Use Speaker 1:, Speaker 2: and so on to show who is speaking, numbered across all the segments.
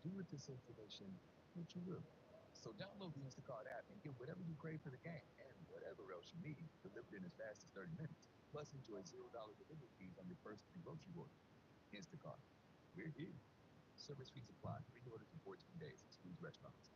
Speaker 1: Do it this installation, what you will. So download the Instacart app and get whatever you crave for the game and whatever else you need delivered in as fast as 30 minutes. Plus, enjoy $0 delivery fees on your first three grocery orders. Instacart. We're here. Service fees apply. Pre-orders and 14 days. Excludes restaurants.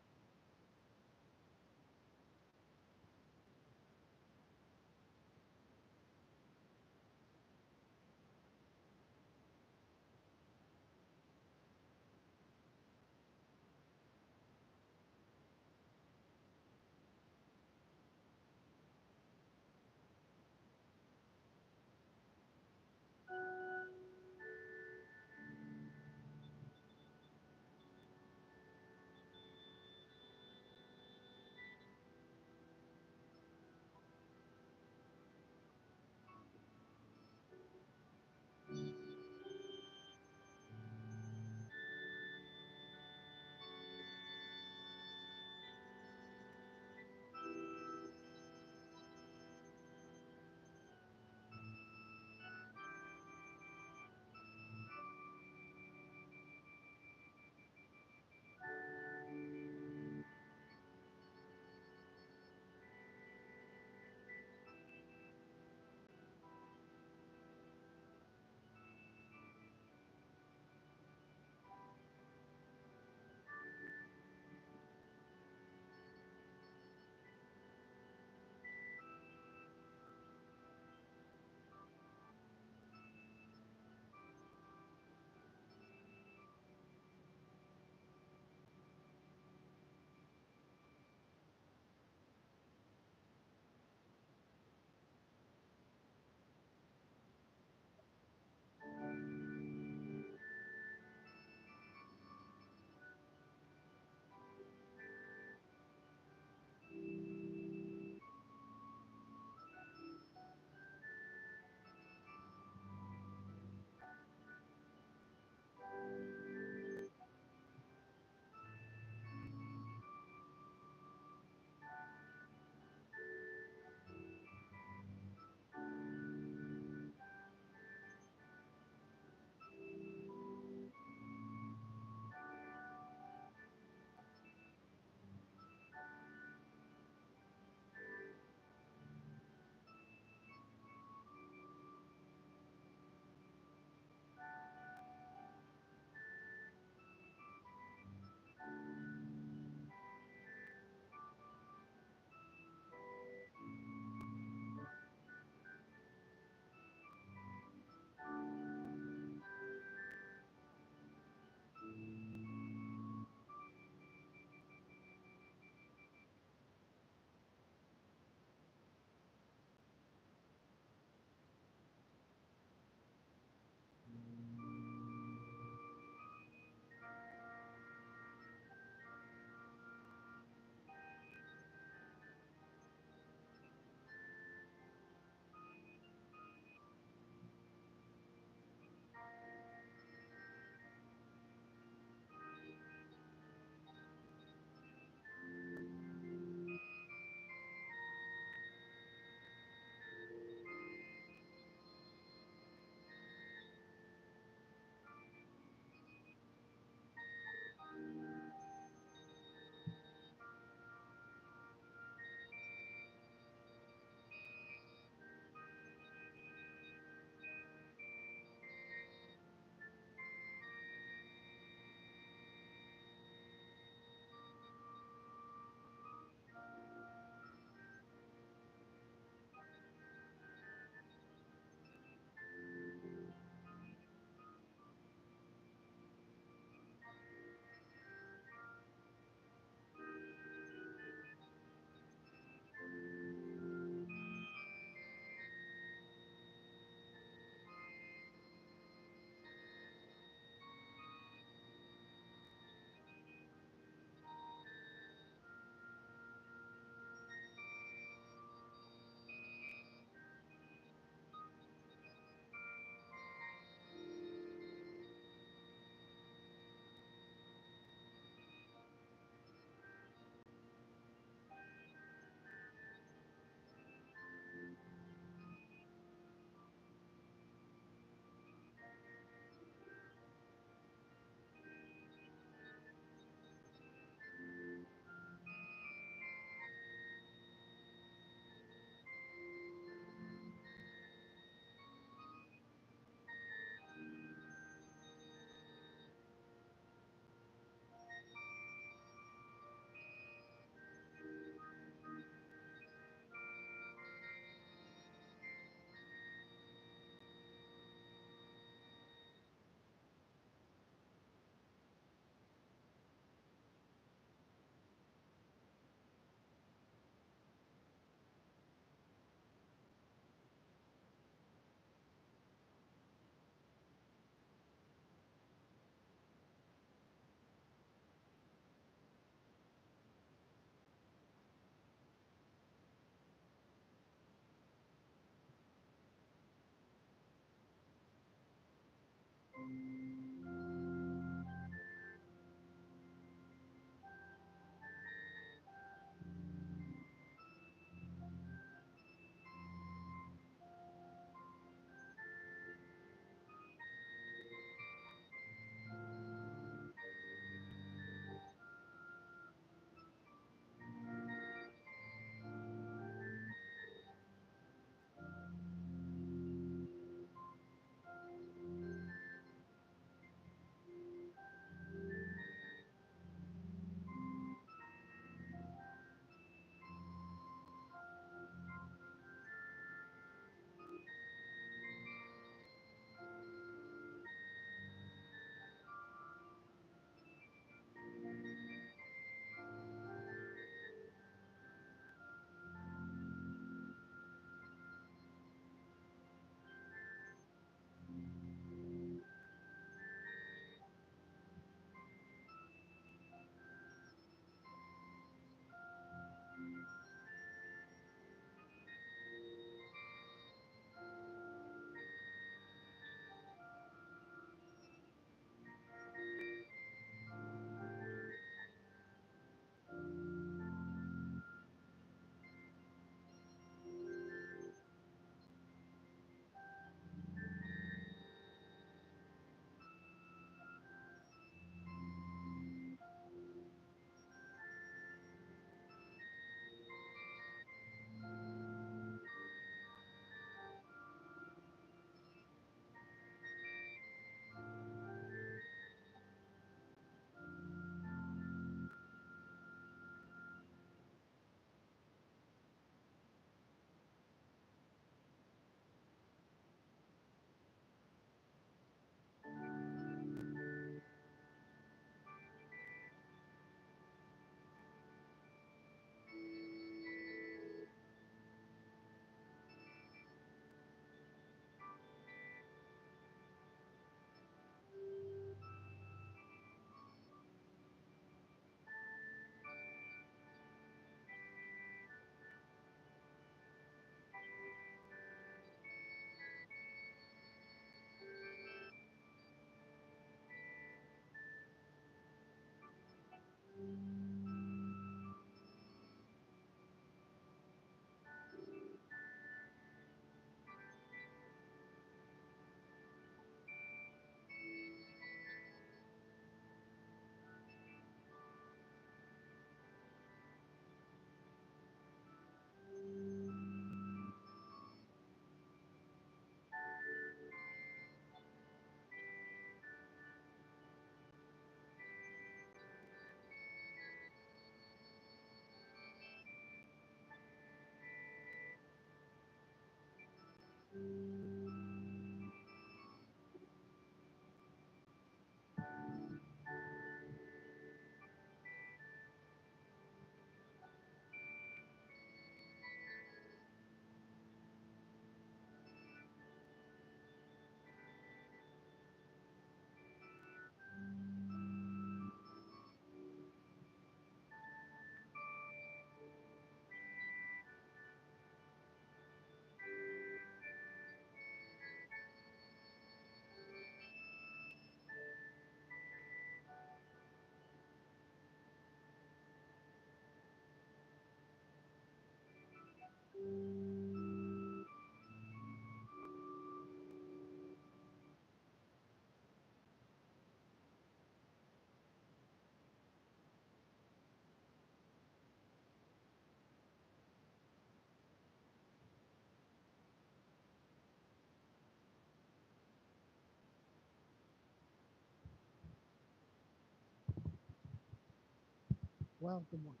Speaker 2: Well, good morning.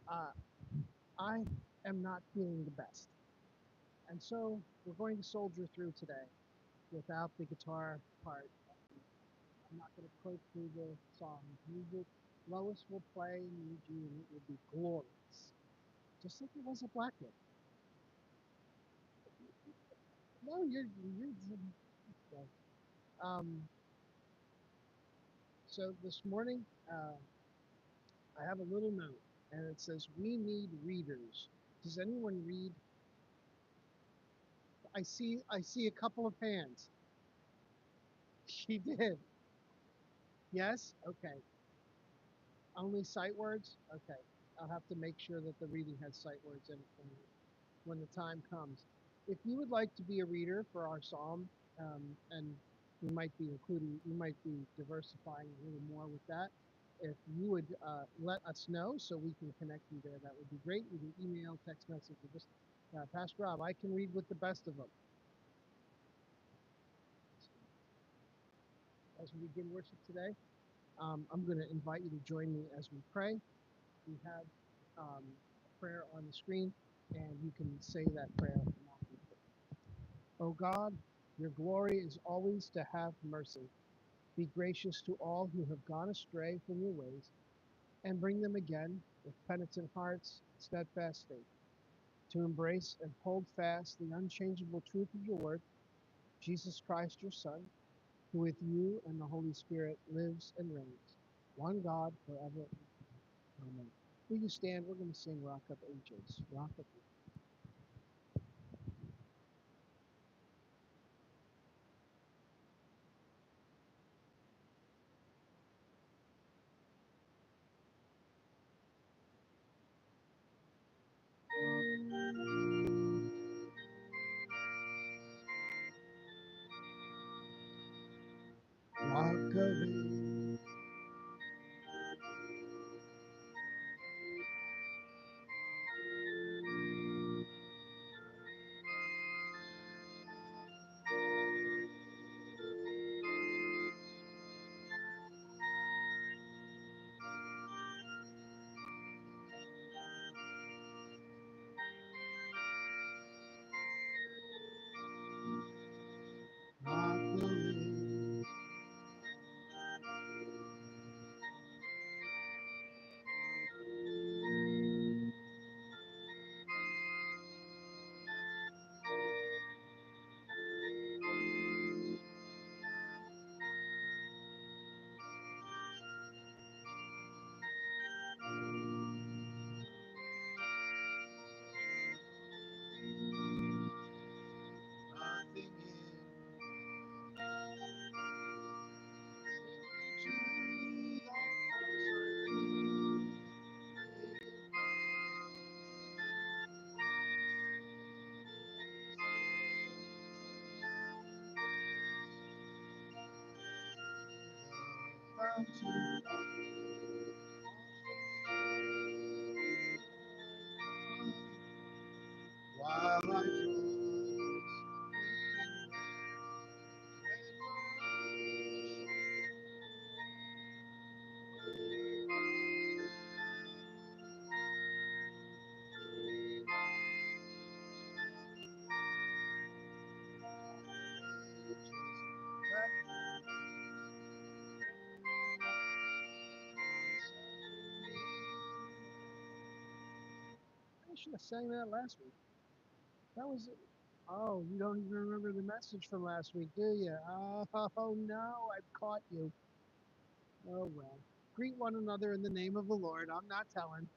Speaker 2: Uh, I am not feeling the best. And so we're going to soldier through today without the guitar part. I'm not going to play through the song music. Lois will play and lead you, and it will be glorious. Just like it was at Blackwood. No, you're okay. Um, so this morning, I have a little note, and it says, "We need readers." Does anyone read? I see a couple of hands. She did. Yes? Okay. Only sight words? Okay. I'll have to make sure that the reading has sight words in it when the time comes. If you would like to be a reader for our psalm, and we might be diversifying a little more with that. If you would let us know so we can connect you there, that would be great. You can email, text message, or just Pastor Rob. I can read with the best of them. As we begin worship today, I'm going to invite you to join me as we pray. We have prayer on the screen, and you can say that prayer along with it. O God, your glory is always to have mercy. Be gracious to all who have gone astray from your ways, and bring them again with penitent hearts, steadfast faith, to embrace and hold fast the unchangeable truth of your word, Jesus Christ, your Son, who with you and the Holy Spirit lives and reigns, one God forever. Amen. Will you stand? We're going to sing Rock of Ages. Rock of Rock of Ages. Rock of Ages. while I fall I should have sang that last week. That was it. Oh, you don't even remember the message from last week, do you? Oh no, I've caught you. Oh well. Greet one another in the name of the Lord. I'm not telling.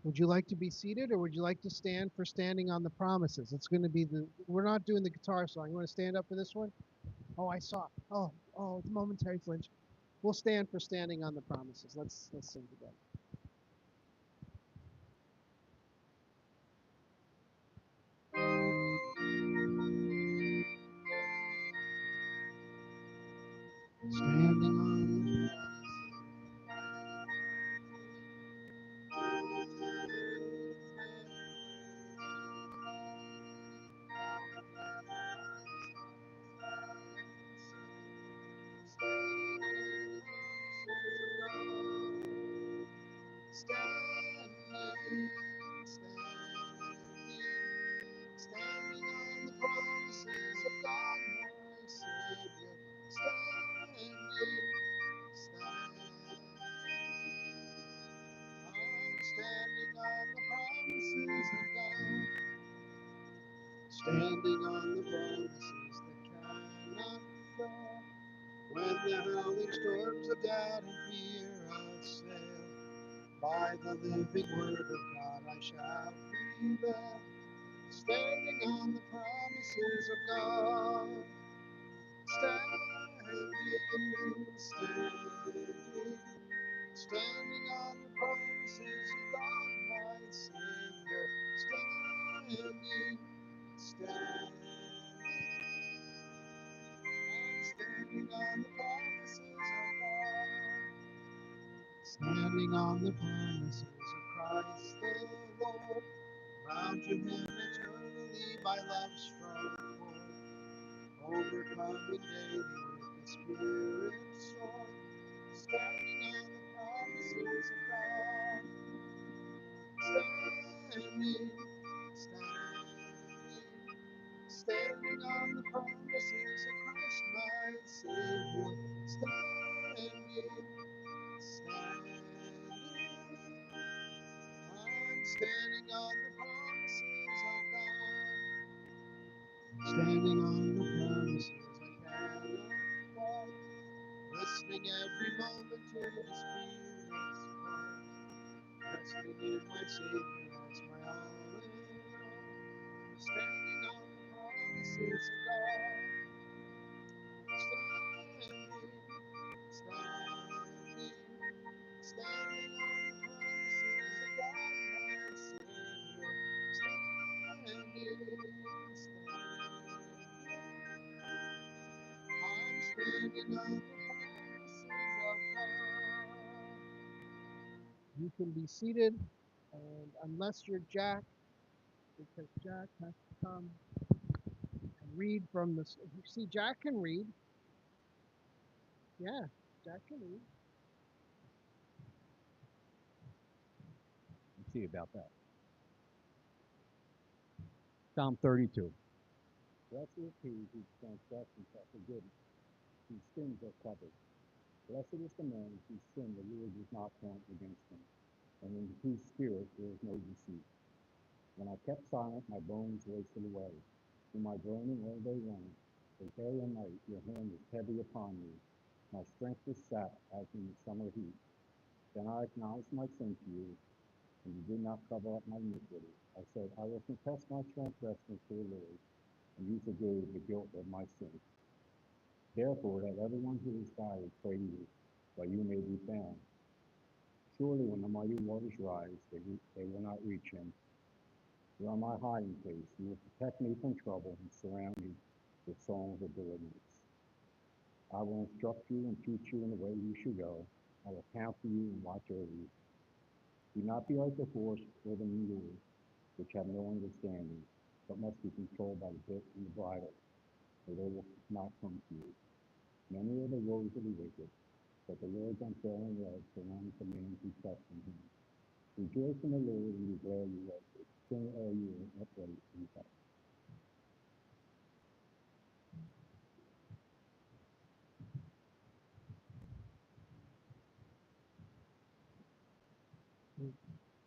Speaker 2: Would you like to be seated or would you like to stand for standing on the promises? It's going to be we're not doing the guitar song. You want to stand up for this one? Oh, I saw. Oh, it's a momentary flinch. We'll stand for standing on the promises. Let's sing together. Standing on standing on the promises of God, my Savior. Standing. I'm standing on the promises of God. Standing on the promises that cannot fail. When the howling storms of doubt and fear assail, by the living word of God I shall prevail. Standing on the promises of God. Standing on the promises of God, my Savior. I'm standing on the promises of God. Standing on the promises of Christ the Lord. Bound to Him eternally by love's strong cord. Overcoming daily with the Spirit's sword. Standing on the promises of God. Standing, standing on the promises of Christ my Savior. Standing, I'm standing on the promises of God. Standing on the promises I cannot fall. Listening every moment to the Spirit's call. Resting in my Savior as my all in all. Standing on the promises of God. Standing, standing on the promises of God, my Savior. I'm standing on the promises of God. You can be seated, and unless you're Jack, because Jack has to come and read from the. You see, Jack can read. Yeah, Jack can read.
Speaker 1: Let's see about that. Psalm 32. Blessed is he whose transgressions are forgiven, whose sins are covered. Blessed is the man whose sin the Lord does not count against him, and in whose spirit there is no deceit. When I kept silent, my bones wasted away. In my groaning all day long, for day and night your hand is heavy upon me. My strength is sapped as in the summer heat. Then I acknowledged my sin to you, and you did not cover up my iniquity. I said, I will confess my transgressions to the Lord,
Speaker 3: and you forgave the guilt of my sin. Therefore, let everyone who is tired pray to you, that you may be found. Surely, when the mighty waters rise, they will not reach him. You are my hiding place. You will protect me from trouble and surround me with songs of deliverance. I will instruct you and teach you in the way you should go. I will counsel you and watch over you. Do not be like the horse or the mule, which have no understanding, but must be controlled by the bit and the bridle, or they will not come to you. Many are the woes of the wicked, but the Lord's unfailing love surrounds the man who trusts in him. Rejoice in the Lord and be glad, you righteous. Sing all you upright in God.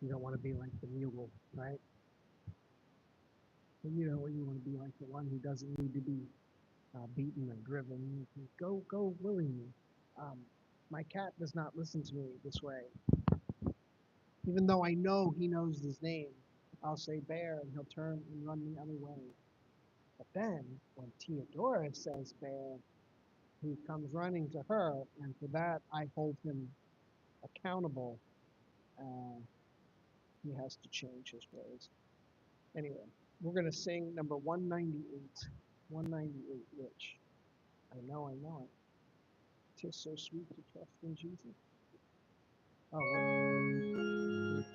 Speaker 2: You don't want to be like the mule, right? You want to be like the one who doesn't need to be beaten or driven. Go willingly. Um, my cat does not listen to me this way. Even though I know he knows his name, I'll say bear and he'll turn and run the other way. But then when Theodora says bear, he comes running to her, and for that I hold him accountable. Uh, he has to change his ways. Anyway, we're going to sing number 198. 198, Rich. I know it. 'Tis so sweet to trust in Jesus. Oh, wait.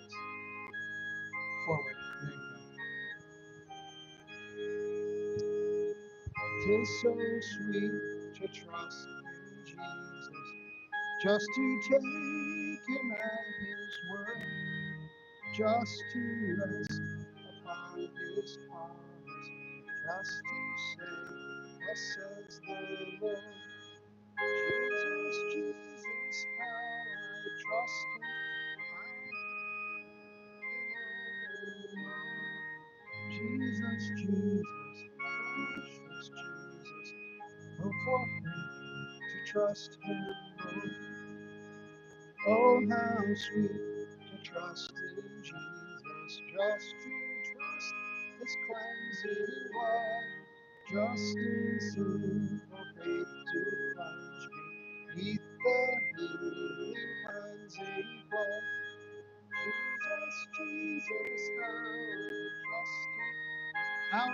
Speaker 2: Forward. There you go. 'Tis so sweet to trust in Jesus, just to take him at his word, just to rest upon his promise, just to say, thus says the Lord. Jesus, Jesus, how I trust him. Jesus, Jesus, precious Jesus, oh, for me to trust him. Oh, how sweet to trust in Jesus, just to trust his cleansing blood, just in simple faith to plunge beneath the healing cleansing flood. Jesus, Jesus, how I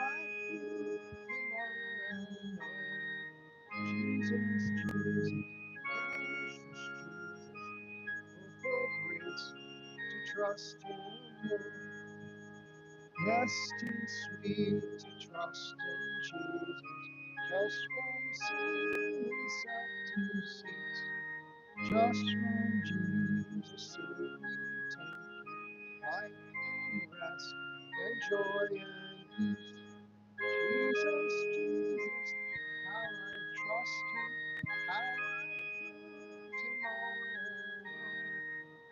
Speaker 2: prove him o'er and o'er. Jesus, Jesus, precious Jesus, oh, for grace to trust him more. Yes, 'tis sweet to trust in Jesus, just from sin and self to cease. Just from Jesus to we take life and rest and joy and peace. Jesus, Jesus, how I trust him, how I proved him all and all.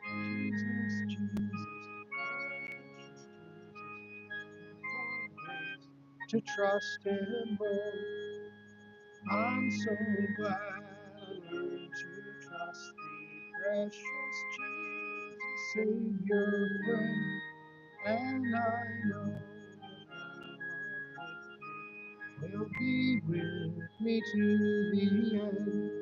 Speaker 2: Jesus, Jesus, precious Jesus, for grace to trust him more. I'm so glad I learned to trust thee, precious Jesus, Savior, friend, and I know that thou will be with me to the end.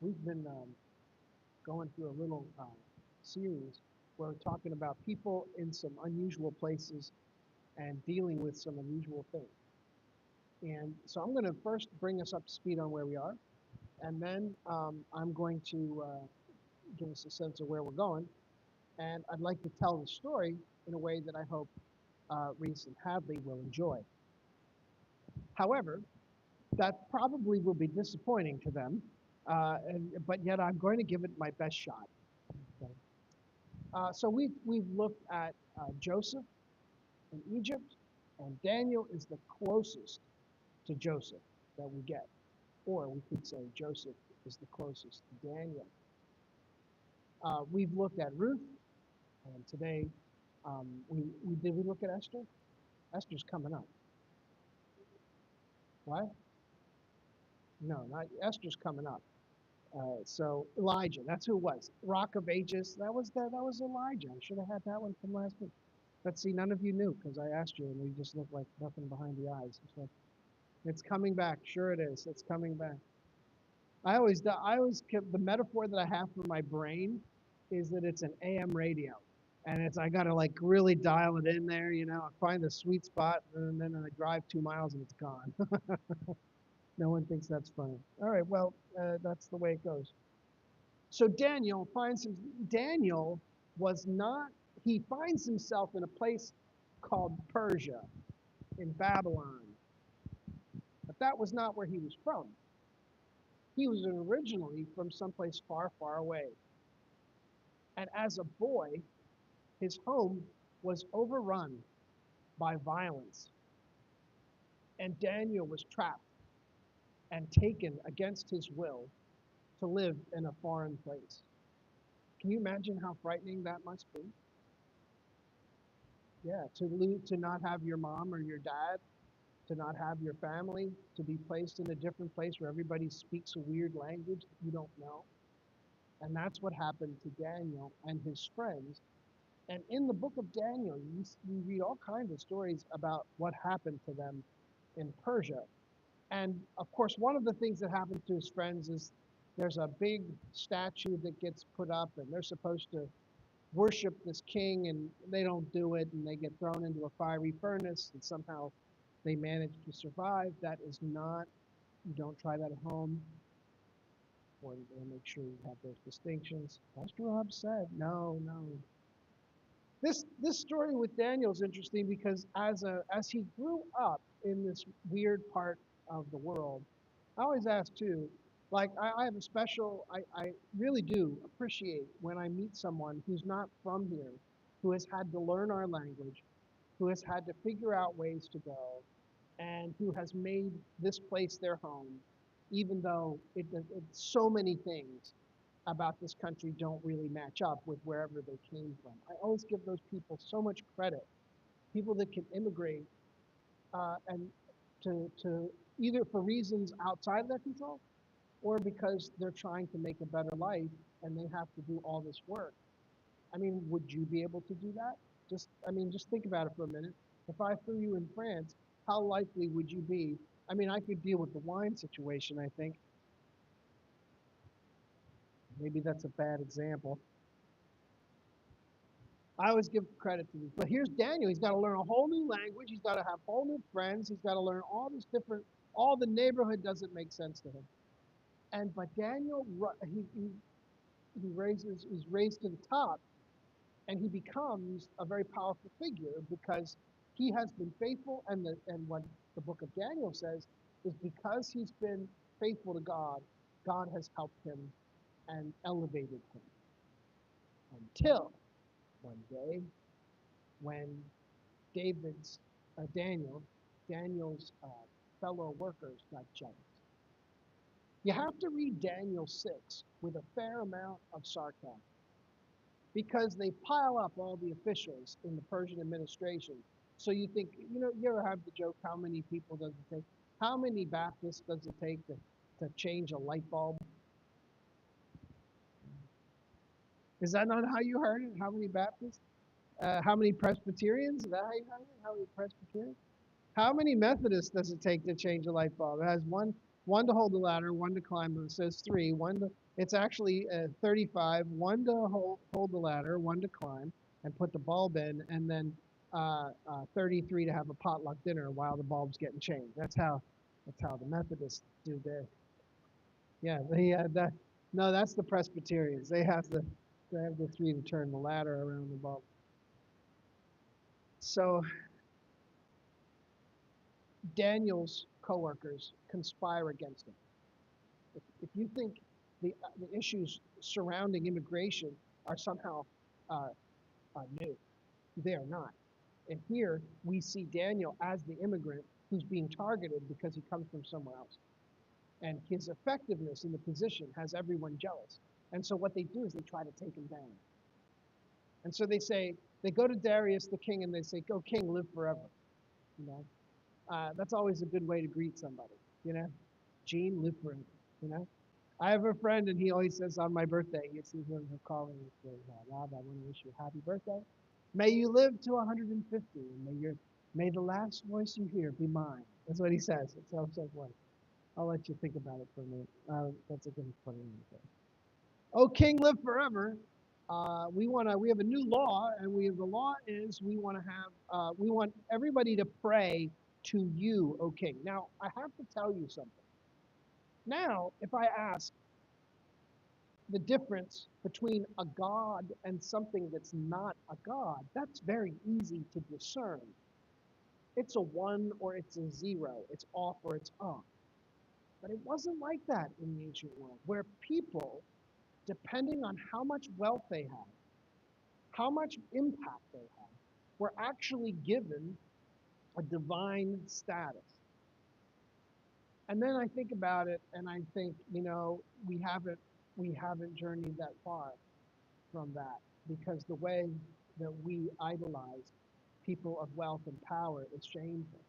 Speaker 2: We've been going through a little series where we're talking about people in some unusual places and dealing with some unusual things. And so I'm going to first bring us up to speed on where we are, and then I'm going to give us a sense of where we're going. And I'd like to tell the story in a way that I hope Reese and Hadley will enjoy. However, that probably will be disappointing to them, but yet I'm going to give it my best shot. Okay. So we've looked at Joseph in Egypt, and Daniel is the closest to Joseph that we get. Or we could say Joseph is the closest to Daniel. We've looked at Ruth, and today we did we look at Esther? Esther's coming up. What? No, not Esther's coming up. So Elijah, that's who it was. Rock of Ages, that was Elijah. I should have had that one from last week. But see, none of you knew because I asked you and we just looked like nothing behind the eyes. So it's coming back. Sure it is. It's coming back. I always kept the metaphor that I have for my brain is that it's an AM radio. And it's I gotta like really dial it in there, I find the sweet spot and then I drive 2 miles and it's gone. No one thinks that's funny. All right, well, that's the way it goes. So Daniel was not, he finds himself in a place called Persia in Babylon. But that was not where he was from. He was originally from someplace far, far away. And as a boy, his home was overrun by violence. And Daniel was trapped and taken against his will to live in a foreign place. Can you imagine how frightening that must be? Yeah, to not have your mom or your dad, to not have your family, to be placed in a different place where everybody speaks a weird language that you don't know. And that's what happened to Daniel and his friends. And in the book of Daniel, you read all kinds of stories about what happened to them in Persia. And of course, one of the things that happened to his friends is there's a big statue that gets put up, and they're supposed to worship this king, and they don't do it, and they get thrown into a fiery furnace, and somehow they manage to survive. That is not, you don't try that at home. Or make sure you have those distinctions. Pastor Rob said, no. This story with Daniel is interesting because as he grew up in this weird part of the world, I always ask too, like I have a special, I really do appreciate when I meet someone who's not from here, who has had to learn our language, who has had to figure out ways to go, and who has made this place their home, even though so many things about this country don't really match up with wherever they came from. I always give those people so much credit. People that can immigrate and to either for reasons outside of their control or because they're trying to make a better life and they have to do all this work. I mean, would you be able to do that? Just think about it for a minute. If I threw you in France, how likely would you be? I mean, I could deal with the wine situation, I think. Maybe that's a bad example. I always give credit to these. But here's Daniel. He's got to learn a whole new language. He's got to have whole new friends. He's got to learn all the neighborhood doesn't make sense to him. But Daniel, he's raised to the top, and he becomes a very powerful figure because he has been faithful. And what the book of Daniel says is because he's been faithful to God, God has helped him and elevated him until one day when Daniel's fellow workers got jealous. You have to read Daniel 6 with a fair amount of sarcasm because they pile up all the officials in the Persian administration. So you think, you ever have the joke, how many people does it take? How many Baptists does it take to change a light bulb? Is that not how you heard it? How many Baptists? How many Presbyterians? Is that how you heard it? How many Presbyterians? How many Methodists does it take to change a light bulb? It has one to hold the ladder, one to climb. It says three. It's actually 35. One to hold the ladder, one to climb and put the bulb in, and then 33 to have a potluck dinner while the bulb's getting changed. That's how the Methodists do their. Yeah, that's the Presbyterians. They have the three to turn the ladder around the bulb. So Daniel's coworkers conspire against him. If you think the issues surrounding immigration are somehow new, they are not. And here we see Daniel as the immigrant who's being targeted because he comes from somewhere else. And his effectiveness in the position has everyone jealous. And so what they do is they try to take him down. And so they go to Darius the king and they say, "Go king, live forever." You know, that's always a good way to greet somebody. You know, Gene, live forever. You know, I have a friend and he always says on my birthday, he sees him calling me, says, "Rob, I want to wish you a happy birthday. May you live to 150, and may the last voice you hear be mine." That's what he says. It's so funny. I'll let you think about it for a minute. That's a good funny one. Oh, King, live forever. We have a new law, and the law is we want everybody to pray to you, O King. Now, I have to tell you something. Now, if I ask the difference between a god and something that's not a god, that's very easy to discern. It's a one or it's a zero. It's off or it's on. But it wasn't like that in the ancient world, where people, depending on how much wealth they had, how much impact they had, were actually given a divine status. And then I think about it and I think, we haven't journeyed that far from that, because the way that we idolize people of wealth and power is shameful.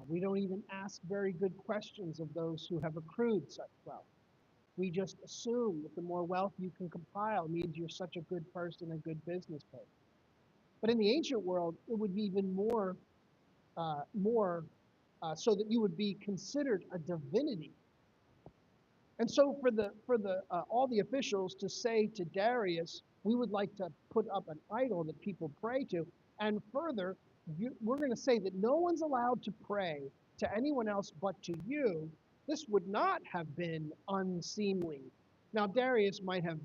Speaker 2: We don't even ask very good questions of those who have accrued such wealth. We just assume that the more wealth you can compile means you're such a good person, a good business person. But in the ancient world, it would be even more, so that you would be considered a divinity. And so for the all the officials to say to Darius, we would like to put up an idol that people pray to, and further, we're going to say that no one's allowed to pray to anyone else but to you. This would not have been unseemly. Now Darius might have,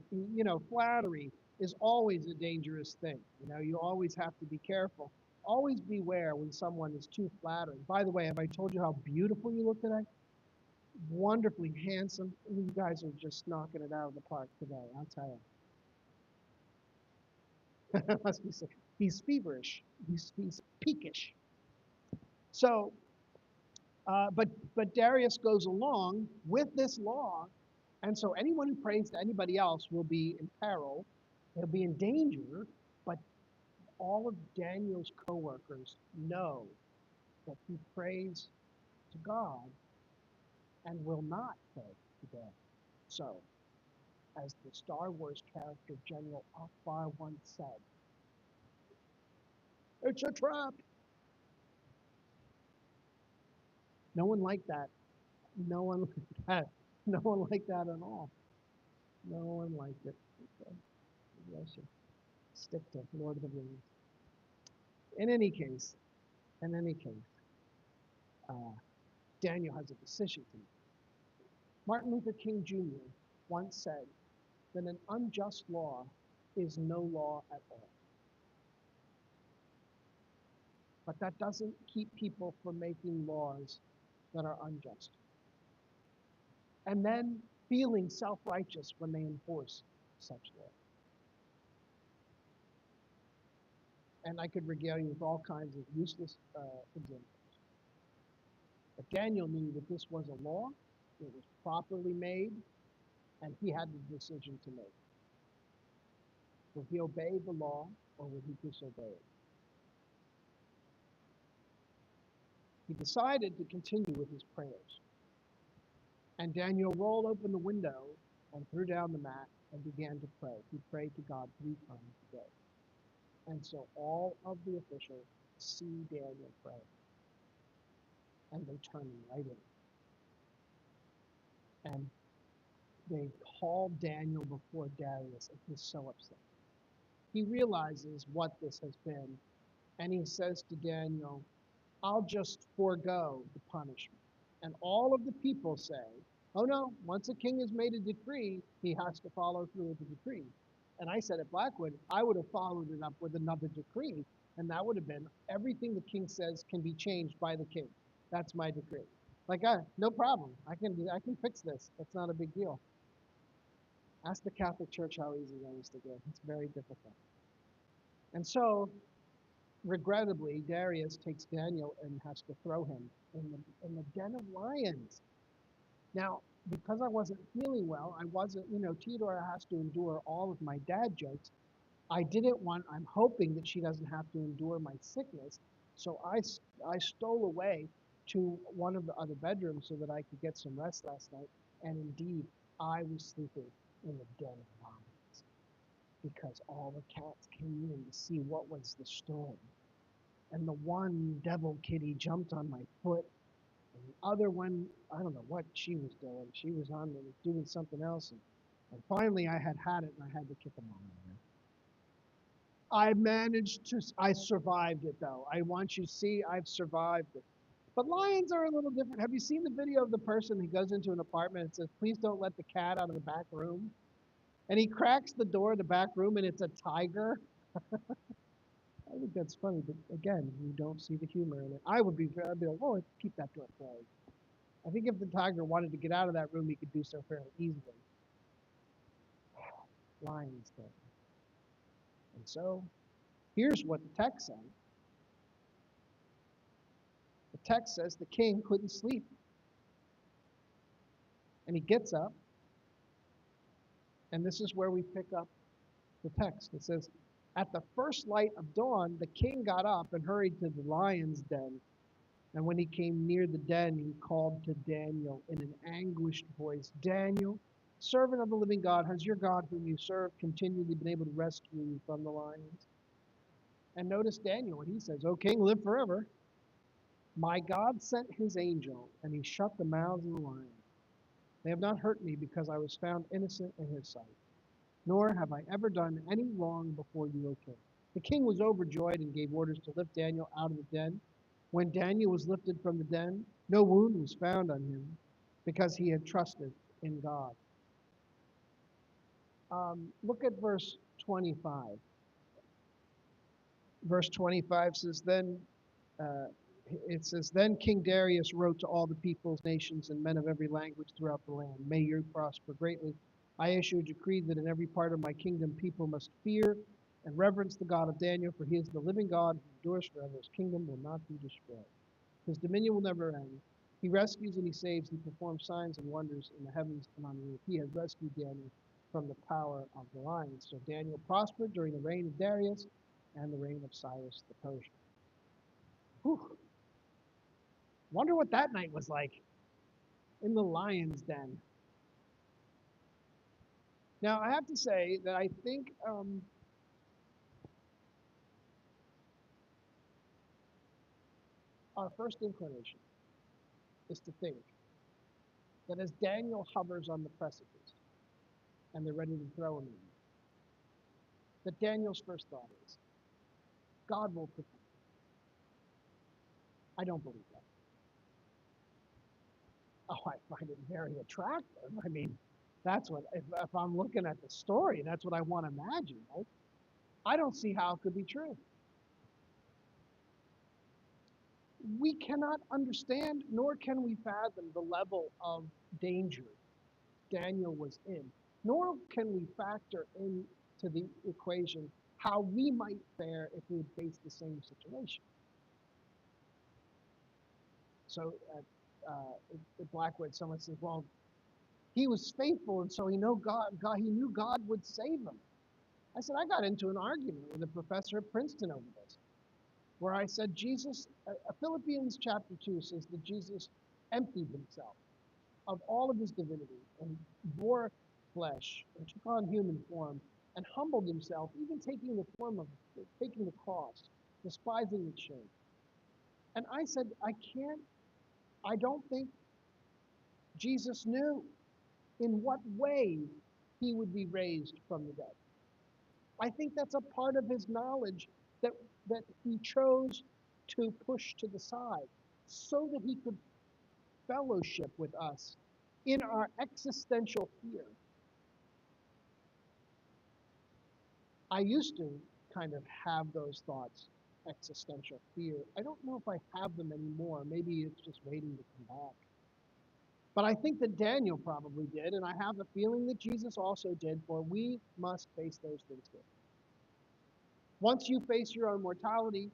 Speaker 2: flattery is always a dangerous thing. You always have to be careful. Always beware when someone is too flattering. By the way, have I told you how beautiful you look today? Wonderfully handsome. You guys are just knocking it out of the park today, I'll tell you. Must be sick. He's feverish. He's peakish. So, but Darius goes along with this law, and so anyone who prays to anybody else will be in peril. They'll be in danger. But all of Daniel's co-workers know that he prays to God and will not pray to them. So, as the Star Wars character General Akbar once said, "It's a trap." No one liked that. No one liked that. No one liked that at all. No one liked it. Okay. Bless you. Stick to Lord of the Rings. In any case, uh, Daniel has a decision to make. Martin Luther King Jr. once said that an unjust law is no law at all. But that doesn't keep people from making laws that are unjust, and then feeling self-righteous when they enforce such laws. And I could regale you with all kinds of useless examples. But Daniel knew that this was a law, it was properly made, and he had the decision to make. Will he obey the law or will he disobey it? He decided to continue with his prayers. And Daniel rolled open the window and threw down the mat and began to pray. He prayed to God 3 times a day. And so all of the officials see Daniel pray, and they turn him right in. And they call Daniel before Darius, and he's so upset. He realizes what this has been, and he says to Daniel, "I'll just forego the punishment." And all of the people say, "Oh no, once a king has made a decree, he has to follow through with the decree." And I said at Blackwood, I would have followed it up with another decree, and that would have been everything the king says can be changed by the king. That's my decree. Like, no problem. I can fix this. That's not a big deal. Ask the Catholic Church how easy that is to do. It's very difficult. And so, regrettably, Darius takes Daniel and has to throw him in the den of lions. Now, because I wasn't feeling well, I wasn't, Theodora has to endure all of my dad jokes. I'm hoping that she doesn't have to endure my sickness. So I stole away to one of the other bedrooms so that I could get some rest last night. And indeed, I was sleeping in the den of lions because all the cats came in to see what was the story. And the one devil kitty jumped on my foot. And the other one, I don't know what she was doing. She was doing something else. And finally, I had it and I had to kick them all out. I survived it though. I want you to see I've survived it. But lions are a little different. Have you seen the video of the person who goes into an apartment and says, please don't let the cat out of the back room? And he cracks the door of the back room and it's a tiger. I think that's funny, but again, you don't see the humor in it. I'd be like, oh, keep that door closed. I think if the tiger wanted to get out of that room, he could do so fairly easily. Lions, though. And so, here's what the text says. The text says the king couldn't sleep. And he gets up, and this is where we pick up the text. It says, at the first light of dawn, the king got up and hurried to the lion's den. And when he came near the den, he called to Daniel in an anguished voice, Daniel, servant of the living God, has your God whom you serve continually been able to rescue you from the lions? And notice Daniel, what he says, O king, live forever. My God sent his angel, and he shut the mouths of the lions. They have not hurt me because I was found innocent in his sight, nor have I ever done any wrong before you, O king. The king was overjoyed and gave orders to lift Daniel out of the den. When Daniel was lifted from the den, no wound was found on him because he had trusted in God. Look at verse 25. Verse 25 says, Then King Darius wrote to all the peoples, nations, and men of every language throughout the land, may you prosper greatly. I issue a decree that in every part of my kingdom people must fear and reverence the God of Daniel, for he is the living God who endures forever. His kingdom will not be destroyed. His dominion will never end. He rescues and he saves. He performs signs and wonders in the heavens and on the earth. He has rescued Daniel from the power of the lions. So Daniel prospered during the reign of Darius and the reign of Cyrus the Persian. Whew. Wonder what that night was like in the lion's den. Now, I have to say that I think our first inclination is to think that as Daniel hovers on the precipice and they're ready to throw him in, that Daniel's first thought is, God will protect me. I don't believe that. Oh, I find it very attractive. I mean, that's what, if I'm looking at the story, that's what I want to imagine, right? I don't see how it could be true. We cannot understand, nor can we fathom the level of danger Daniel was in, nor can we factor into the equation how we might fare if we had faced the same situation. So at Blackwood, someone says, well, he was faithful, and so he knew God would save him. I said, I got into an argument with a professor at Princeton over this, where I said Philippians chapter 2 says that Jesus emptied himself of all of his divinity and bore flesh and took on human form and humbled himself, even taking the cross, despising its shame. And I said, I don't think Jesus knew in what way he would be raised from the dead. I think that's a part of his knowledge that he chose to push to the side so that he could fellowship with us in our existential fear. I used to kind of have those thoughts, existential fear. I don't know if I have them anymore. Maybe it's just waiting to come back. But I think that Daniel probably did, and I have a feeling that Jesus also did, for we must face those things too. Once you face your own mortality,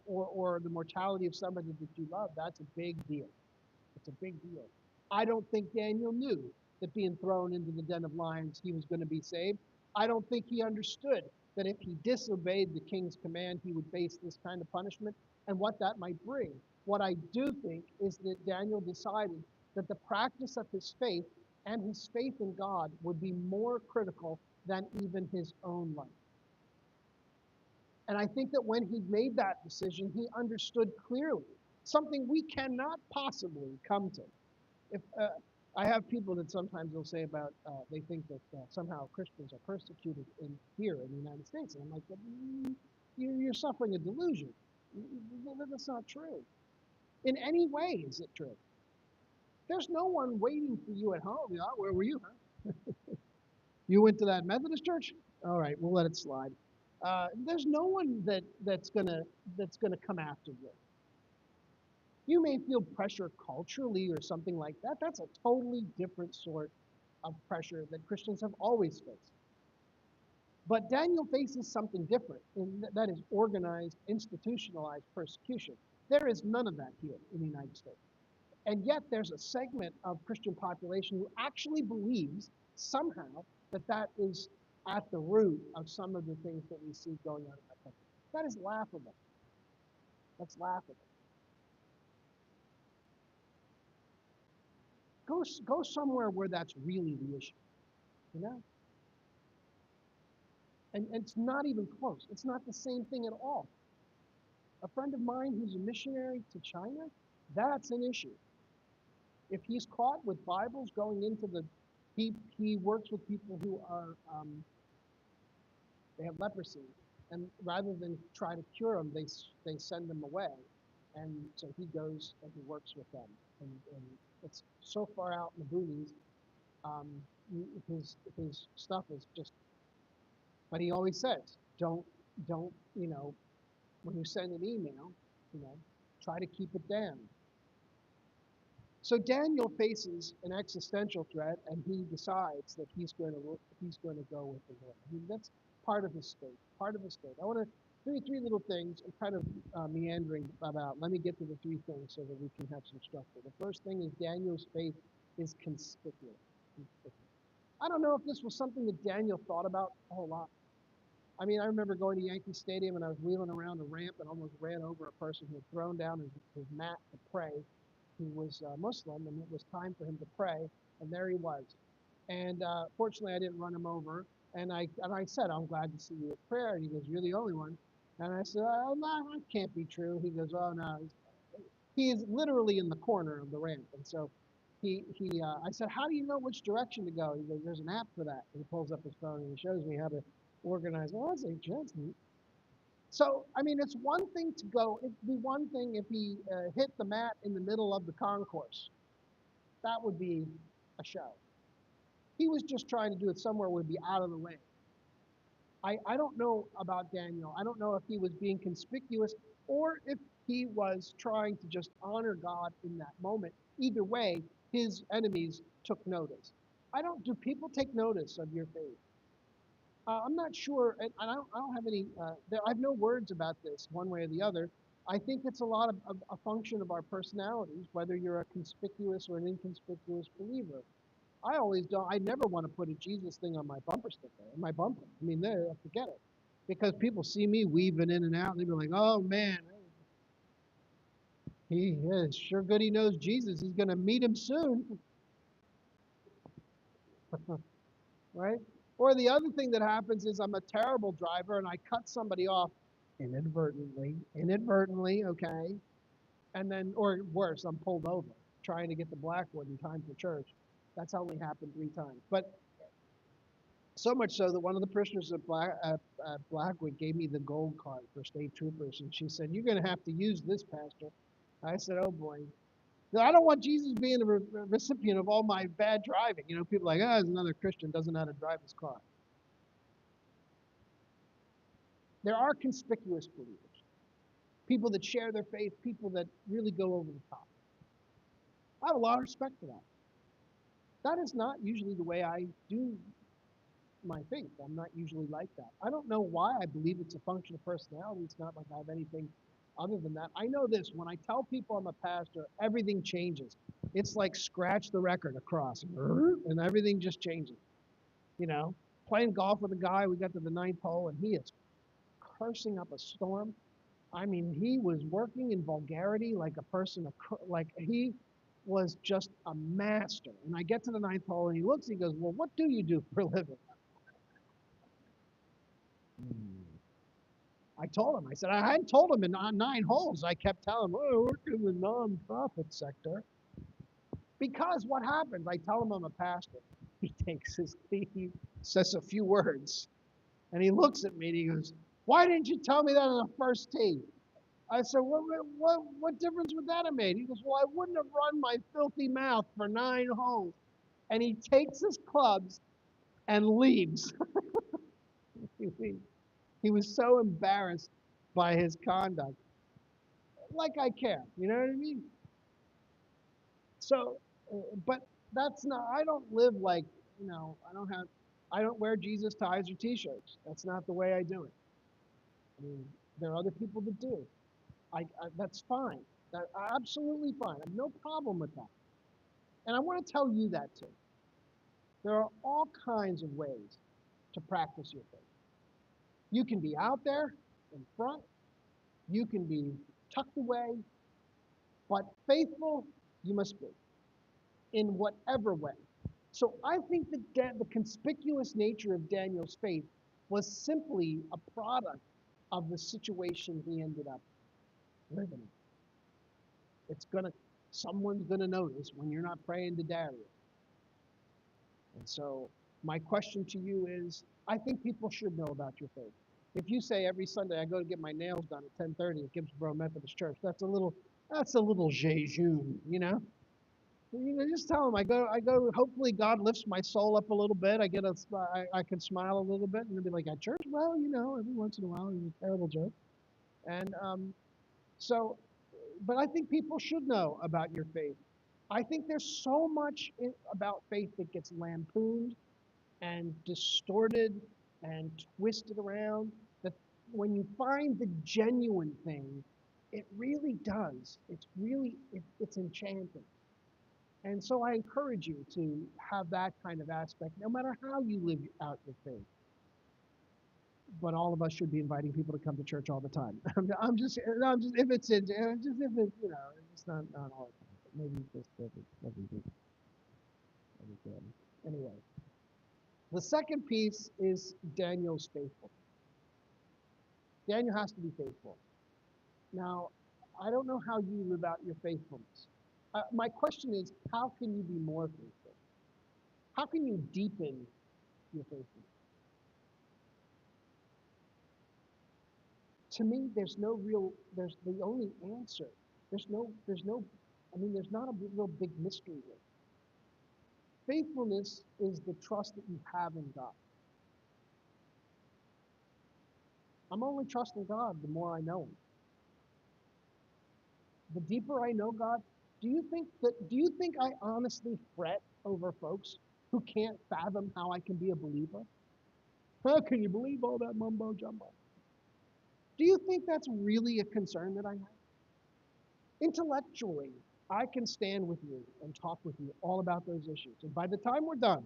Speaker 2: or the mortality of somebody that you love, that's a big deal. It's a big deal. I don't think Daniel knew that being thrown into the den of lions, he was going to be saved. I don't think he understood that if he disobeyed the king's command, he would face this kind of punishment and what that might bring. What I do think is that Daniel decided that the practice of his faith and his faith in God would be more critical than even his own life. And I think that when he made that decision, he understood clearly something we cannot possibly come to. If I have people that sometimes will say about they think that somehow Christians are persecuted here in the United States, and I'm like, you're suffering a delusion. That's not true. In any way is it true. There's no one waiting for you at home. You know, where were you? Huh? You went to that Methodist church? All right, we'll let it slide. There's no one that's gonna come after you. You may feel pressure culturally or something like that. That's a totally different sort of pressure that Christians have always faced. But Daniel faces something different, and that is organized, institutionalized persecution. There is none of that here in the United States. And yet there's a segment of Christian population who actually believes somehow that that is at the root of some of the things that we see going on in our country. That is laughable. That's laughable. Go somewhere where that's really the issue, you know? And it's not even close. It's not the same thing at all. A friend of mine who's a missionary to China, that's an issue. If he's caught with Bibles going into he works with people who are, they have leprosy, and rather than try to cure them, they send them away. And so he goes and he works with them. And it's so far out in the boonies, his stuff is just, but he always says, don't, you know, when you send an email, you know, try to keep it down. So Daniel faces an existential threat, and he decides that he's going to go with the Lord. I mean, that's part of his state. Part of his state. I want to do three little things. I'm kind of meandering about. Let me get to the three things so that we can have some structure. The first thing is Daniel's faith is conspicuous. I don't know if this was something that Daniel thought about a whole lot. I mean, I remember going to Yankee Stadium and I was wheeling around a ramp and almost ran over a person who had thrown down his mat to pray. He was Muslim, and it was time for him to pray, and there he was. And fortunately, I didn't run him over. And I said, I'm glad to see you at prayer. And he goes, you're the only one. And I said, oh, no, that can't be true. He goes, oh, no. He is literally in the corner of the ramp. And so I said, how do you know which direction to go? He goes, there's an app for that. And he pulls up his phone and he shows me how to organize. Well, that's neat. So, I mean, it's one thing to go, it'd be one thing if he hit the mat in the middle of the concourse. That would be a show. He was just trying to do it somewhere where it would be out of the way. I don't know about Daniel. I don't know if he was being conspicuous or if he was trying to just honor God in that moment. Either way, his enemies took notice. Do people take notice of your faith? I'm not sure, and I don't have any, I have no words about this one way or the other. I think it's a lot of a function of our personalities, whether you're a conspicuous or an inconspicuous believer. I never want to put a Jesus thing on my bumper sticker, my bumper. I mean, forget it. Because people see me weaving in and out, and they be like, oh man, he is sure good he knows Jesus. He's going to meet him soon. Right? Or the other thing that happens is I'm a terrible driver and I cut somebody off inadvertently, okay? And then, or worse, I'm pulled over trying to get to Blackwood in time for church. That's only happened 3 times. But so much so that one of the parishioners at Blackwood gave me the gold card for state troopers. And she said, you're going to have to use this, Pastor. I said, oh boy. I don't want Jesus being a recipient of all my bad driving. You know, people are like, there's another Christian doesn't know how to drive his car. There are conspicuous believers, people that share their faith, people that really go over the top. I have a lot of respect for that. That is not usually the way I do my faith. I'm not usually like that. I don't know why. I believe it's a function of personality. It's not like I have anything other than that. I know this, when I tell people I'm a pastor, everything changes. It's like scratch the record across, and everything just changes. You know, playing golf with a guy, we got to the ninth hole, and he is cursing up a storm. I mean, he was working in vulgarity like a person, like he was just a master. And I get to the ninth hole, and he looks, he goes, "Well, what do you do for a living?" I told him, I said, I hadn't told him in 9 holes. I kept telling him, "Oh, I work in the nonprofit sector." Because what happens, I tell him I'm a pastor. He takes he says a few words, and he looks at me and he goes, "Why didn't you tell me that on the first tee?" I said, what difference would that have made? He goes, "Well, I wouldn't have run my filthy mouth for 9 holes." And he takes his clubs and leaves. He was so embarrassed by his conduct. Like I care, you know what I mean? So, but that's not, I don't live like, I don't wear Jesus ties or t-shirts. That's not the way I do it. I mean, there are other people that do. That's fine. That absolutely fine. I have no problem with that. And I want to tell you that too. There are all kinds of ways to practice your faith. You can be out there in front. You can be tucked away, but faithful you must be in whatever way. So I think that the conspicuous nature of Daniel's faith was simply a product of the situation he ended up living in. Someone's gonna notice when you're not praying to Darius. And so my question to you is, I think people should know about your faith. If you say every Sunday I go to get my nails done at 10:30 at Gibbsboro Methodist Church, that's a little jejune, you know? Just tell them I go. Hopefully, God lifts my soul up a little bit. I can smile a little bit, and they'll be like, "At church, well, every once in a while, it's a terrible joke." And so, but I think people should know about your faith. I think there's so much about faith that gets lampooned and distorted and twisted around that when you find the genuine thing, it really does. It's enchanting. And so I encourage you to have that kind of aspect, no matter how you live out your faith. But all of us should be inviting people to come to church all the time. I'm just if it's in, just if it's it's not all the time. But maybe just every week. Anyway, the second piece is Daniel's faithfulness. Daniel has to be faithful. Now, I don't know how you live out your faithfulness. My question is, how can you be more faithful? How can you deepen your faithfulness? To me, there's the only answer. There's no, there's not a real big mystery here. Faithfulness is the trust that you have in God. I'm only trusting God the more I know Him. The deeper I know God, do you think I honestly fret over folks who can't fathom how I can be a believer? How can you believe all that mumbo jumbo? Do you think that's really a concern that I have? Intellectually, I can stand with you and talk with you all about those issues. And by the time we're done,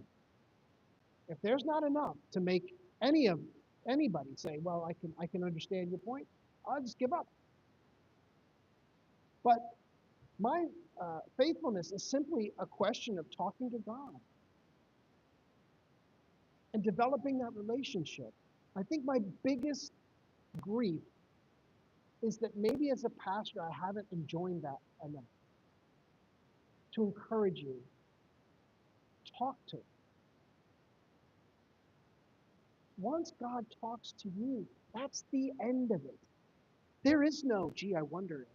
Speaker 2: if there's not enough to make anybody say, "Well, I can understand your point," I'll just give up. But my faithfulness is simply a question of talking to God and developing that relationship. I think my biggest grief is that maybe as a pastor, I haven't enjoyed that enough to encourage you. Talk to him. Once God talks to you, that's the end of it. There is no, "Gee, I wonder if."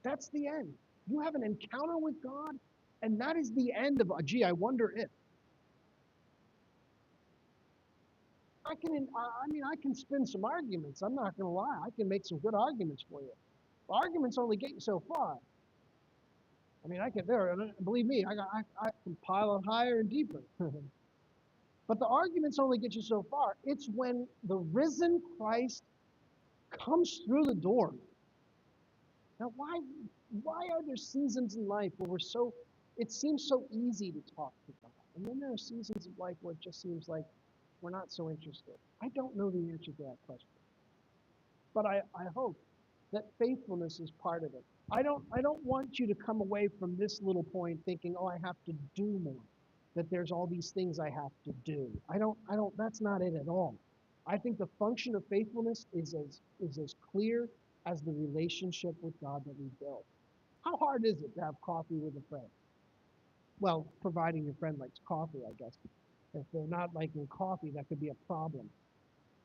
Speaker 2: That's the end. You have an encounter with God, and that is the end of, "Gee, I wonder if." I can spin some arguments. I'm not going to lie. I can make some good arguments for you. Arguments only get you so far. Believe me, I can pile it higher and deeper. But the arguments only get you so far. It's when the risen Christ comes through the door Now, why are there seasons in life where it seems so easy to talk to God, and then there are seasons of life where it just seems like we're not so interested? I don't know the answer to that question, but I hope that faithfulness is part of it. I don't want you to come away from this little point thinking, oh, I have to do more, that there's all these things I have to do. I don't that's not it at all. I think the function of faithfulness is as clear as the relationship with God that we build. How hard is it to have coffee with a friend? Well, providing your friend likes coffee, I guess. If they're not liking coffee, that could be a problem.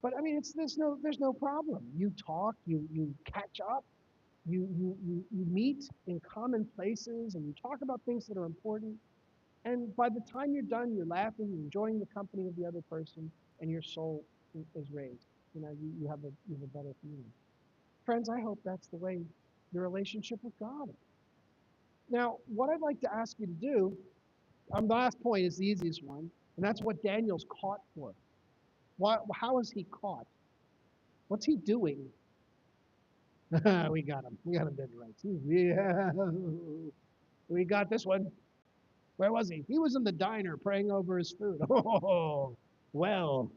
Speaker 2: But I mean, it's there's no problem. You talk, you catch up, you meet in common places, and you talk about things that are important. And by the time you're done, you're laughing, you're enjoying the company of the other person, and your soul is raised. You have a better feeling. Friends, I hope that's the way your relationship with God is. Now, what I'd like to ask you to do, the last point is the easiest one, and that's what Daniel's caught for. How is he caught? What's he doing? We got him. We got him dead right. Yeah. We got this one. Where was he? He was in the diner praying over his food. Oh, well.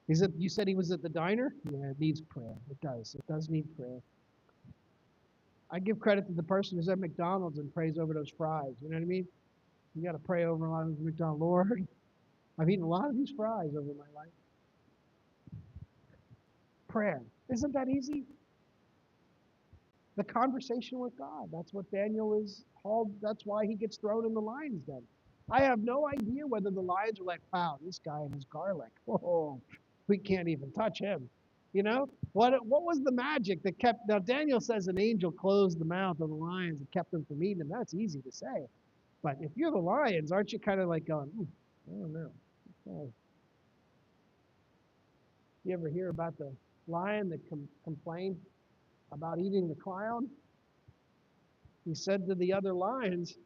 Speaker 2: You said he was at the diner? Yeah, it needs prayer. It does. It does need prayer. I give credit to the person who's at McDonald's and prays over those fries. You know what I mean? You got to pray over a lot of McDonald's. Lord, I've eaten a lot of these fries over my life. Prayer. Isn't that easy? The conversation with God. That's what Daniel is called. That's why he gets thrown in the lion's den. I have no idea whether the lions are like, wow, this guy and his garlic. Oh, we can't even touch him. You know, what was the magic that kept? Now Daniel says an angel closed the mouth of the lions and kept them from eating them. That's easy to say, but if you're the lions, aren't you kind of like going, I don't know. Okay. You ever hear about the lion that complained about eating the clown? He said to the other lions,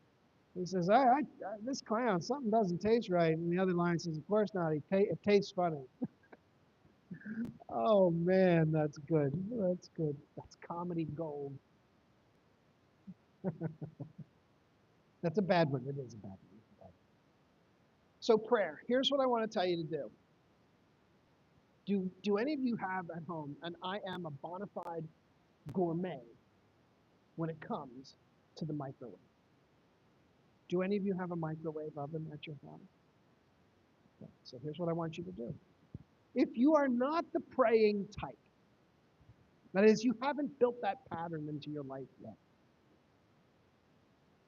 Speaker 2: he says, this clown, something doesn't taste right. And the other lion says, of course not. It tastes funny. Oh, man, that's good. That's good. That's comedy gold. That's a bad one. It is a bad one. So prayer. Here's what I want to tell you to do. Do any of you have at home, and I am a bona fide gourmet when it comes to the microwave. Do any of you have a microwave oven at your home? Okay, so here's what I want you to do. If you are not the praying type, that is, you haven't built that pattern into your life yet,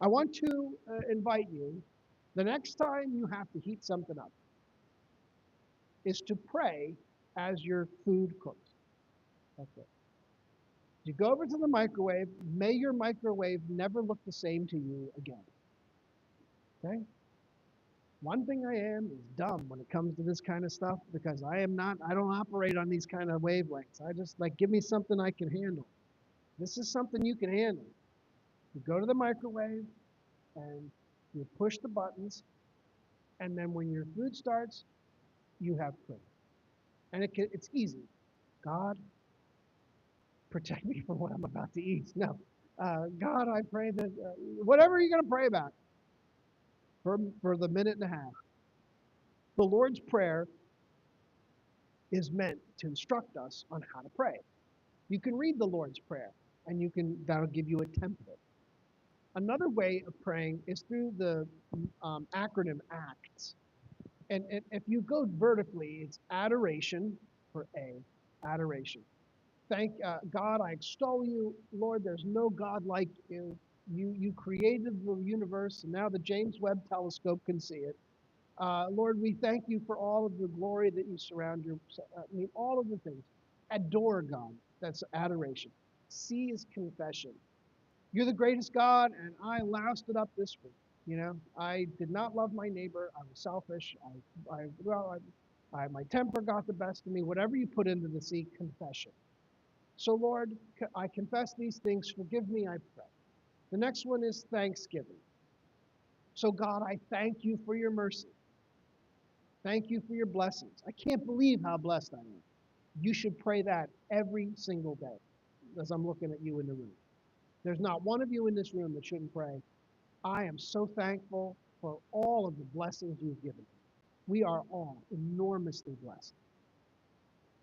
Speaker 2: I want to invite you, the next time you have to heat something up, is to pray as your food cooks. That's it. You go over to the microwave, may your microwave never look the same to you again. Okay? One thing I am is dumb when it comes to this kind of stuff because I don't operate on these kind of wavelengths. I just give me something I can handle. This is something you can handle. You go to the microwave and you push the buttons, and then when your food starts, you have prayer. And it's easy. God, protect me from what I'm about to eat. No. God, I pray that whatever you're going to pray about for the minute and a half. The Lord's Prayer is meant to instruct us on how to pray. You can read the Lord's Prayer, and that'll give you a template. Another way of praying is through the acronym ACTS. And if you go vertically, it's adoration for A, adoration. Thank God, I extol you, Lord. There's no God like you. You created the universe, and now the James Webb Telescope can see it. Lord, we thank you for all of the glory that you surround all of the things. Adore God. That's adoration. C is confession. You're the greatest God, and I loused it up this week. I did not love my neighbor. I was selfish. My temper got the best of me. Whatever you put into the C, confession. So, Lord, I confess these things. Forgive me, I pray. The next one is thanksgiving. So, God, I thank you for your mercy. Thank you for your blessings. I can't believe how blessed I am. You should pray that every single day as I'm looking at you in the room. There's not one of you in this room that shouldn't pray. I am so thankful for all of the blessings you've given me. We are all enormously blessed.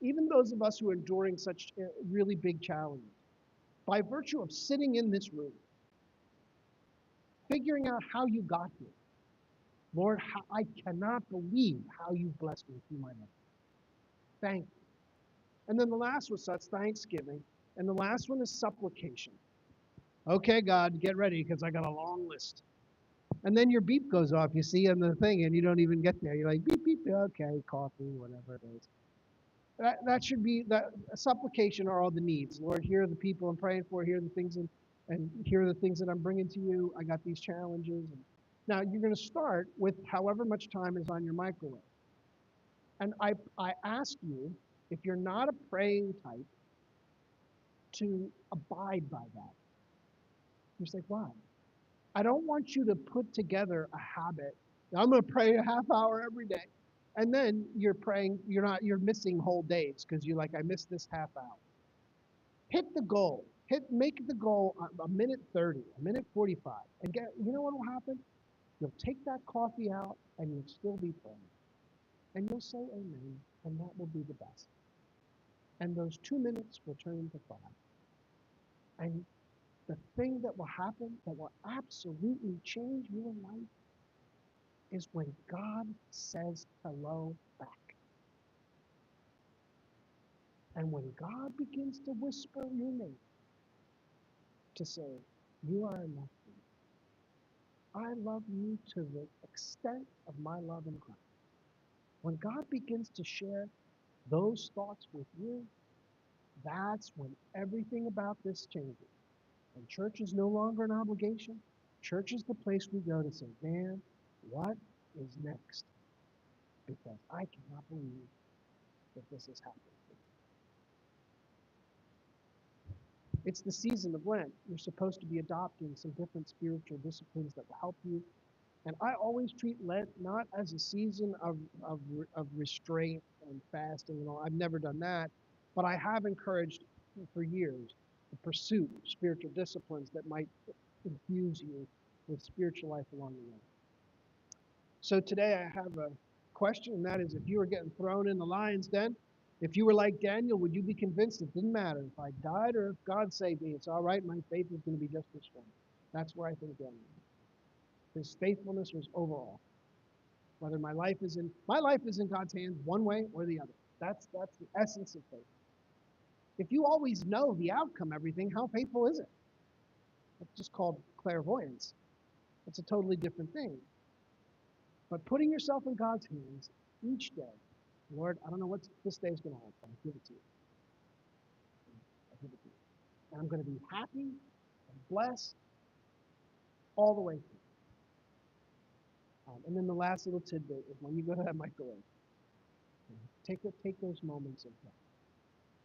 Speaker 2: Even those of us who are enduring such really big challenges, by virtue of sitting in this room, figuring out how you got here. Lord, I cannot believe how you've blessed me through my life. Thank you. And then the last was such thanksgiving. And the last one is supplication. Okay, God, get ready because I got a long list. And then your beep goes off, you see, on the thing, and you don't even get there. You're like, beep, beep, okay, coffee, whatever it is. That should be, that supplication are all the needs. Lord, here are the people I'm praying for, here are the things, and here are the things that I'm bringing to you. I got these challenges. And now, you're going to start with however much time is on your microwave. And I ask you, if you're not a praying type, to abide by that. You say, why? I don't want you to put together a habit. I'm going to pray a half hour every day. And then you're praying, you're missing whole days because you're like, I missed this half hour. Hit the goal. Make the goal a minute 30, a minute 45. And you know what will happen? You'll take that coffee out and you'll still be praying. And you'll say amen, and that will be the best. And those 2 minutes will turn into 5. And the thing that will happen that will absolutely change your life is when God says hello back. And when God begins to whisper your name, to say, you are enough for me. I love you to the extent of my love in Christ. When God begins to share those thoughts with you, that's when everything about this changes. And church is no longer an obligation. Church is the place we go to say, man, what is next? Because I cannot believe that this is happening. It's the season of Lent. You're supposed to be adopting some different spiritual disciplines that will help you. And I always treat Lent not as a season of restraint and fasting and all. I've never done that. But I have encouraged for years the pursuit of spiritual disciplines that might infuse you with spiritual life along the way. So today I have a question, and that is, if you were getting thrown in the lion's den, if you were like Daniel, would you be convinced it didn't matter if I died or if God saved me? It's all right. My faith is going to be just as strong. That's where I think Daniel was. His faithfulness was overall. Whether my life is in God's hands one way or the other. That's the essence of faith. If you always know the outcome, everything, how faithful is it? It's just called clairvoyance. It's a totally different thing. But putting yourself in God's hands each day, Lord, I don't know what this day is going to hold, but I give it to you. I give it to you. And I'm going to be happy and blessed all the way through. And then the last little tidbit is when you go to that microwave, take those moments of prayer.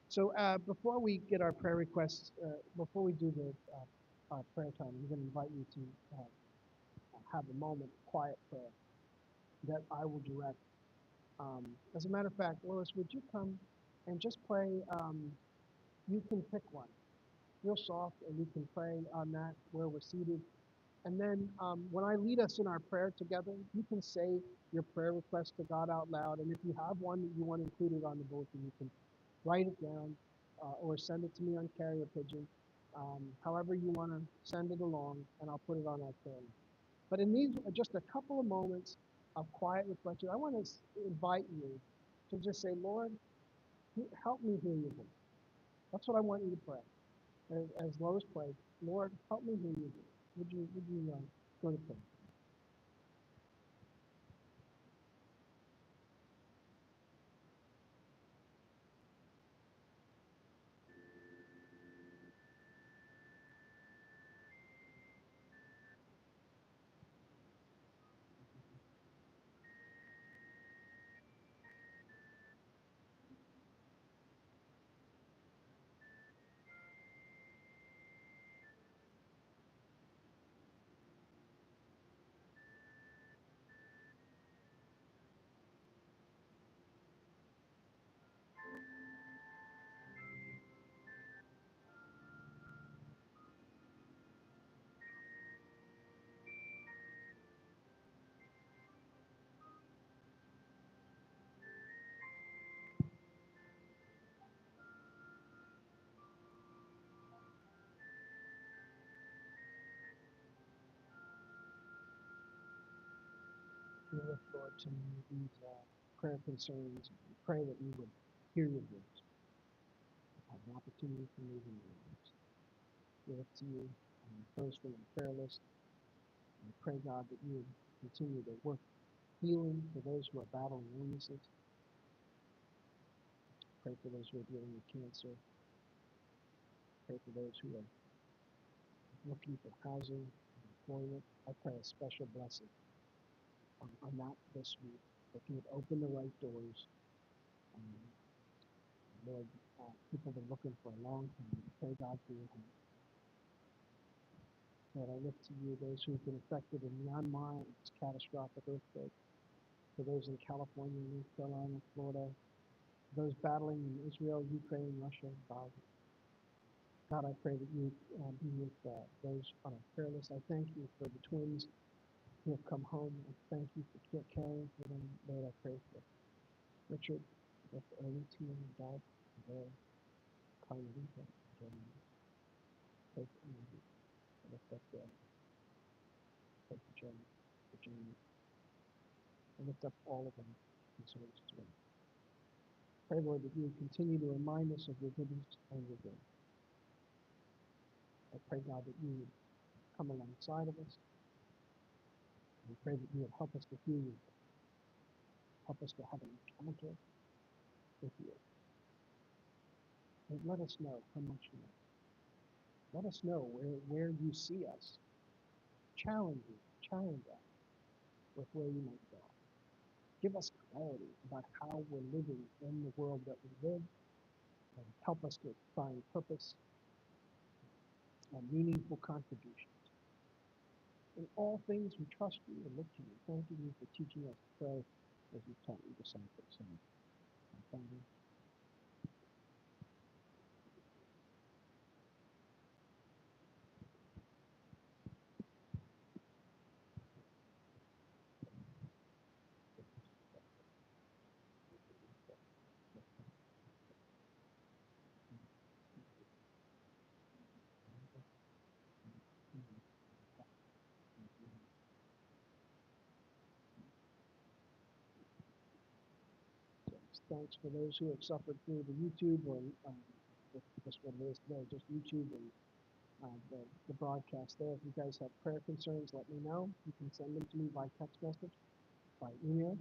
Speaker 2: So before we get our prayer requests, before we do the prayer time, I'm going to invite you to have a moment of quiet prayer that I will direct. As a matter of fact, Lois, would you come and just pray? You can pick one, real soft, and we can pray on that where we're seated. And then when I lead us in our prayer together, you can say your prayer request to God out loud. And if you have one that you want included on the bulletin, you can write it down or send it to me on carrier pigeon. However you want to send it along, and I'll put it on our prayer. But in these just a couple of moments of quiet reflection, I want to invite you to just say, Lord, help me hear your voice. That's what I want you to pray. As Lois prayed, Lord, help me hear your voice. Would you go to prayer? lift, Lord, to you these prayer concerns. We pray that you would hear your voice, have an opportunity to move in your lives. We look to you first from the prayer list. And we pray, God, that you would continue to work healing for those who are battling illnesses. Pray for those who are dealing with cancer. Pray for those who are looking for housing and employment. I pray a special blessing on that this week, that you would open the right doors. Um, Lord, people have been looking for a long time. Pray, God, for your help. Lord, I look to you, those who have been affected in Myanmar, this catastrophic earthquake, for those in California, North Carolina, Florida, those battling in Israel, Ukraine, Russia, Gaza. God, I pray that you be with those on our prayer list. I thank you for the twins who have come home. I thank you for caring for them. Lord, I pray for Richard, for Ernie, Tina, Dad, Bear, Carmelita, Jeremy. Pray for Andy. I lift up Dad. Pray for Jeremy, for Jamie. I lift up all of them concerns as well. Pray, Lord, that you would continue to remind us of your goodness and your good. I pray, God, that you would come alongside of us. We pray that you would help us to hear you, help us to have an encounter with you. And let us know how much you know. Let us know where you see us. Challenge us with where you might go. Give us clarity about how we're living in the world that we live, and help us to find purpose and meaningful contributions. In all things, we trust you and look to you. Thank you for teaching us to pray as you taught your disciples. And Father, thanks for those who have suffered through the YouTube or just what it is today, just YouTube and the broadcast there. If you guys have prayer concerns, let me know. You can send them to me by text message, by email.